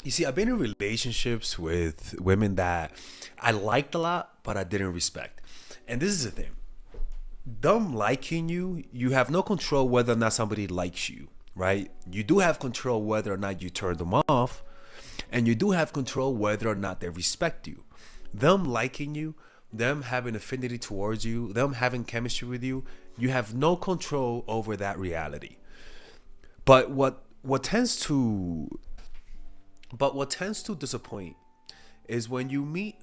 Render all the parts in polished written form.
You see, I've been in relationships with women that I liked a lot, but I didn't respect. And this is the thing: them liking you, you have no control whether or not somebody likes you, right? You do have control whether or not you turn them off, and you do have control whether or not they respect you. Them liking you, them having affinity towards you, them having chemistry with you, you have no control over that reality. But what tends to disappoint is when you meet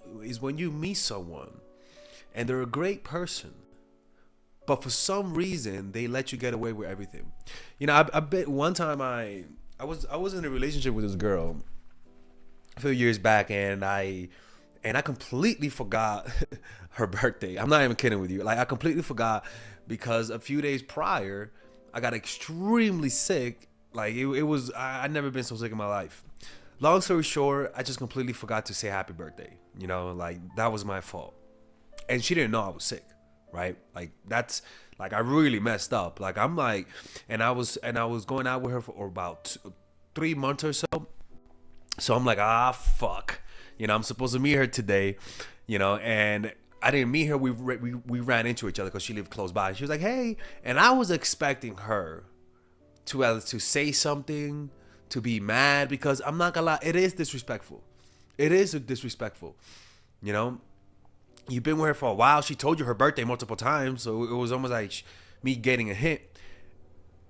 someone and they're a great person, but for some reason they let you get away with everything. I bet one time I was in a relationship with this girl a few years back, and I completely forgot her birthday. I'm not even kidding with you. Like, I completely forgot because a few days prior, I got extremely sick. Like, it was I never been so sick in my life. Long story short, I just completely forgot to say happy birthday. Like, that was my fault, and she didn't know I was sick, right? Like, that's like, I really messed up. Like, I'm like, and I was going out with her for about 3 months or so. So I'm like, fuck. I'm supposed to meet her today, and I didn't meet her. We ran into each other because she lived close by. She was like, hey, and I was expecting her to say something, to be mad, because I'm not gonna lie, it is disrespectful. It is disrespectful. You know, you've been with her for a while. She told you her birthday multiple times, so it was almost like me getting a hint.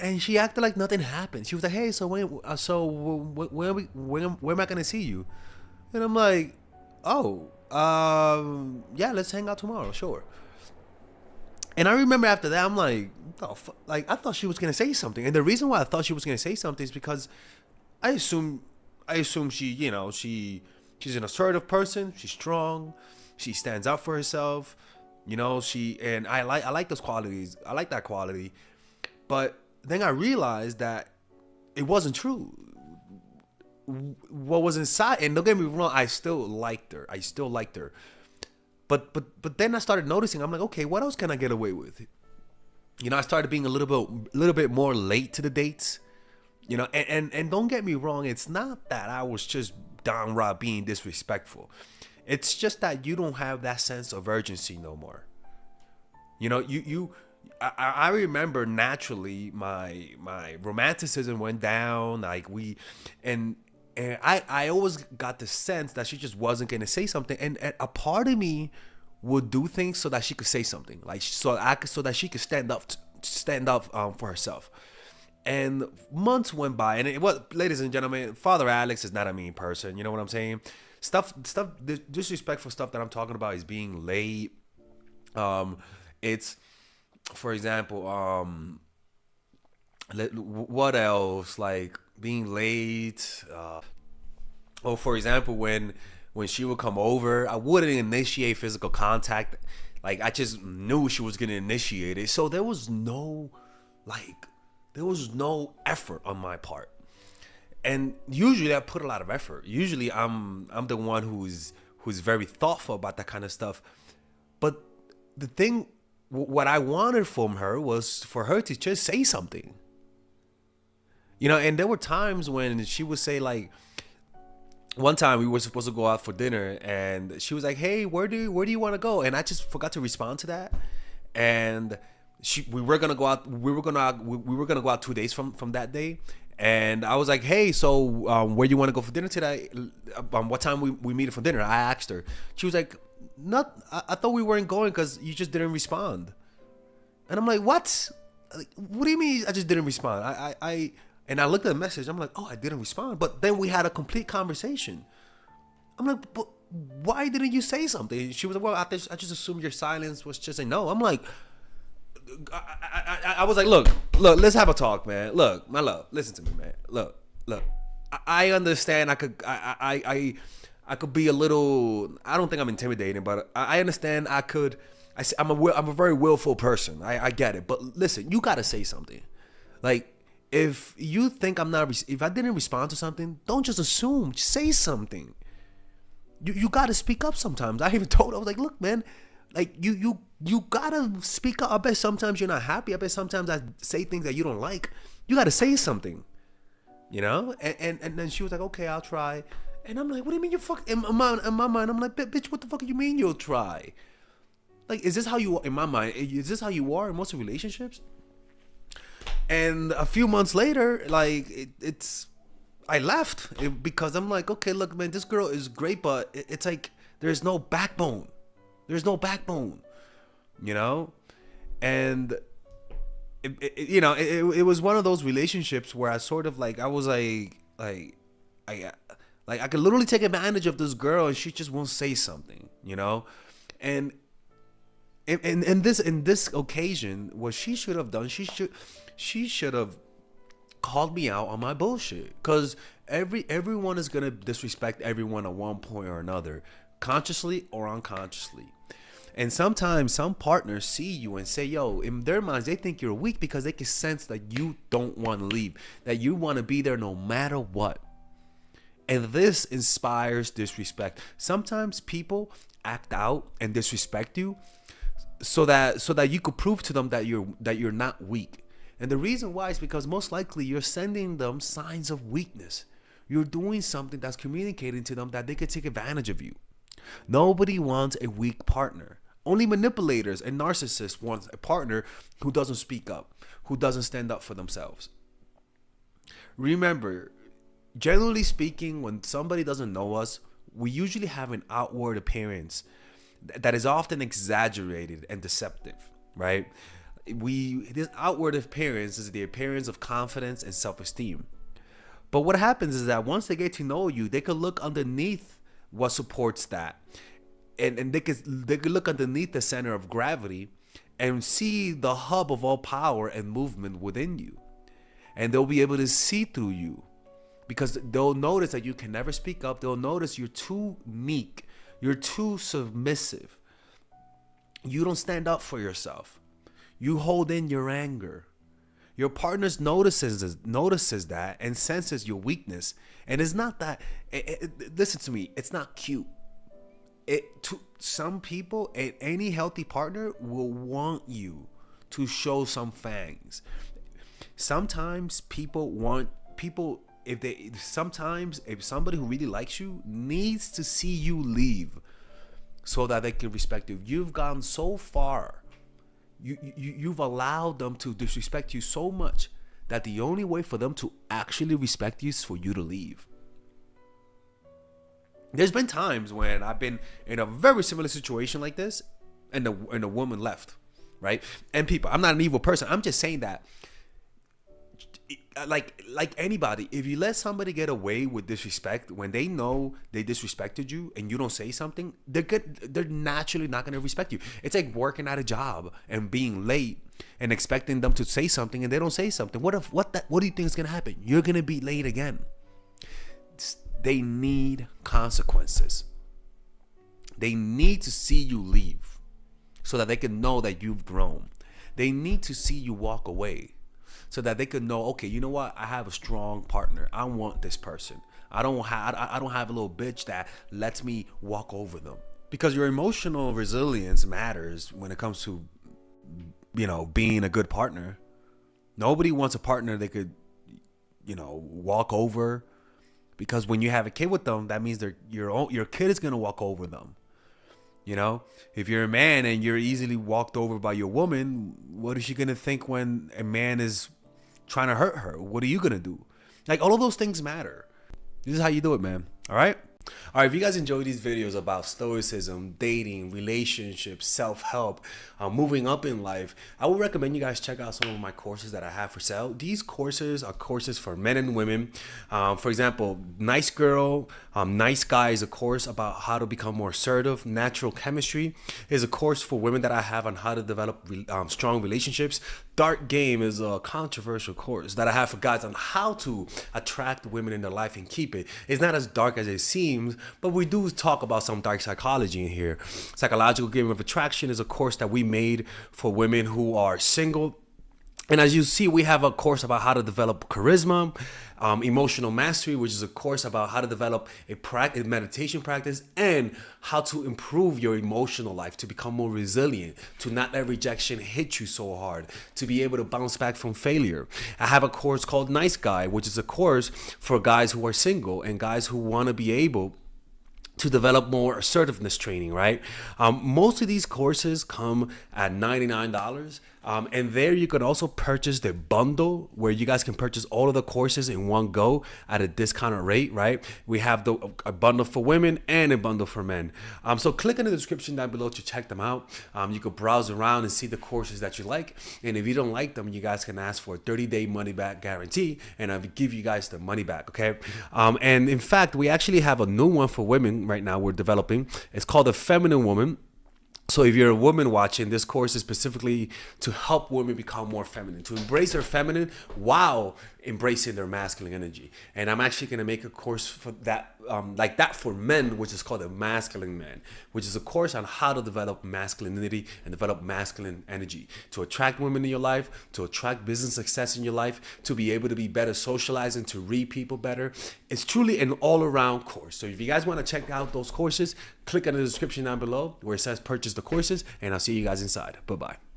And she acted like nothing happened. She was like, "Hey, so when am I gonna see you?" And I'm like, "Oh, yeah, let's hang out tomorrow, sure." And I remember after that, I'm like, "Oh, like, I thought she was gonna say something." And the reason why I thought she was gonna say something is because I assume, I assume she's an assertive person. She's strong. She stands up for herself. And I like those qualities. I like that quality. But then I realized that it wasn't true. What was inside, and don't get me wrong, I still liked her. I still liked her. But then I started noticing. I'm like, okay, what else can I get away with? I started being a little bit more late to the dates. And don't get me wrong, it's not that I was just downright being disrespectful. It's just that you don't have that sense of urgency no more. I remember naturally my romanticism went down. Like, and I always got the sense that she just wasn't gonna say something, and a part of me would do things so that she could say something, like, so that she could stand up for herself. And months went by, and it was, ladies and gentlemen, Father Alex is not a mean person. You know what I'm saying? Disrespectful stuff that I'm talking about is being late. It's, for example, what else? Like, being late. Or, for example, when she would come over, I wouldn't initiate physical contact. Like, I just knew she was gonna initiate it. So like, there was no effort on my part. And usually I put a lot of effort. Usually I'm the one who's very thoughtful about that kind of stuff. But the thing, what I wanted from her was for her to just say something. And there were times when she would say, like, one time we were supposed to go out for dinner, and she was like, "Hey, where do you want to go?" And I just forgot to respond to that. And we were gonna go out. We were gonna go out 2 days from that day. And I was like, "Hey, so where do you want to go for dinner today? What time we meet for dinner?" I asked her. She was like, "Not. I thought we weren't going because you just didn't respond." And I'm like, "What? Like, what do you mean I just didn't respond?" And I looked at the message. I'm like, "Oh, I didn't respond." But then we had a complete conversation. I'm like, "But why didn't you say something?" She was like, "Well, I just assumed your silence was just a no." I'm like, I was like, look, let's have a talk, man. Look, my love, listen to me, man. Look. I understand. I could be a little. I don't think I'm intimidating, but I understand. I'm a very willful person. I get it, but listen, you gotta say something. Like, if you think if I didn't respond to something, don't just assume. Say something. You gotta speak up sometimes. I even told her, I was like, look, man, like, you gotta speak up. I bet sometimes you're not happy. I bet sometimes I say things that you don't like. You gotta say something. you know? And then she was like, okay, I'll try. And I'm like, what do you mean you fuck? In my mind, I'm like, bitch, what the fuck do you mean you'll try? Like, is this how you, in my mind, is this how you are in most relationships? And a few months later, like, I left because I'm like, okay, look, man, this girl is great, but it's like, there's no backbone. There's no backbone, you know? And it was one of those relationships where I sort of like, I was like I could literally take advantage of this girl and she just won't say something, you know? And in this occasion, what she should have done, she should have called me out on my bullshit. Cause everyone is gonna disrespect everyone at one point or another, consciously or unconsciously. And sometimes some partners see you and say, yo, in their minds, they think you're weak because they can sense that you don't want to leave, that you want to be there no matter what. And this inspires disrespect. Sometimes people act out and disrespect you so that you could prove to them that you're not weak. And the reason why is because most likely you're sending them signs of weakness. You're doing something that's communicating to them that they could take advantage of you. Nobody wants a weak partner. Only manipulators and narcissists want a partner who doesn't speak up, who doesn't stand up for themselves. Remember, generally speaking, when somebody doesn't know us, we usually have an outward appearance that is often exaggerated and deceptive, right? This outward appearance is the appearance of confidence and self-esteem. But what happens is that once they get to know you, they could look underneath what supports that. And they could look underneath the center of gravity and see the hub of all power and movement within you. And they'll be able to see through you because they'll notice that you can never speak up. They'll notice you're too meek. You're too submissive. You don't stand up for yourself. You hold in your anger. Your partner notices that and senses your weakness. And it's not that, listen to me, it's not cute. To some people, any healthy partner will want you to show some fangs. Sometimes if somebody who really likes you needs to see you leave so that they can respect you. You've gone so far. You've allowed them to disrespect you so much that the only way for them to actually respect you is for you to leave. There's been times when I've been in a very similar situation like this and the woman left, right? And people, I'm not an evil person. I'm just saying that like anybody, if you let somebody get away with disrespect when they know they disrespected you and you don't say something, they're naturally not going to respect you. It's like working at a job and being late and expecting them to say something and they don't say something. What do you think is going to happen? You're going to be late again. They need consequences. They need to see you leave so that they can know that you've grown. They need to see you walk away so that they can know, okay, you know what? I have a strong partner. I want this person. I don't have a little bitch that lets me walk over them. Because your emotional resilience matters when it comes to, being a good partner. Nobody wants a partner they could, walk over. Because when you have a kid with them, that means your kid is going to walk over them. If you're a man and you're easily walked over by your woman, what is she going to think when a man is trying to hurt her? What are you going to do? Like, all of those things matter. This is how you do it, man. All right? All right, if you guys enjoy these videos about stoicism, dating, relationships, self-help, moving up in life, I would recommend you guys check out some of my courses that I have for sale. These courses are courses for men and women. For example, Nice Girl, Nice Guy is a course about how to become more assertive. Natural Chemistry is a course for women that I have on how to develop strong relationships. Dark Game is a controversial course that I have for guys on how to attract women in their life and keep it. It's not as dark as it seems, but we do talk about some dark psychology in here. Psychological Game of Attraction is a course that we made for women who are single And as you see, we have a course about how to develop charisma, emotional mastery, which is a course about how to develop a meditation practice, and how to improve your emotional life to become more resilient, to not let rejection hit you so hard, to be able to bounce back from failure. I have a course called Nice Guy, which is a course for guys who are single and guys who want to be able to develop more assertiveness training, right? Most of these courses come at $99. And there you could also purchase the bundle where you guys can purchase all of the courses in one go at a discounted rate, right? We have a bundle for women and a bundle for men. So click in the description down below to check them out. You could browse around and see the courses that you like. And if you don't like them, you guys can ask for a 30-day money back guarantee, and I'll give you guys the money back, okay? And in fact, we actually have a new one for women right now we're developing. It's called The Feminine Woman. So if you're a woman watching, this course is specifically to help women become more feminine, to embrace their feminine while embracing their masculine energy. And I'm actually going to make a course for that, like that for men, which is called the Masculine Man, which is a course on how to develop masculinity and develop masculine energy to attract women in your life, to attract business success in your life, to be able to be better socializing, to read people better. It's truly an all-around course. So if you guys want to check out those courses, click on the description down below where it says purchase the courses, and I'll see you guys inside. Bye-bye.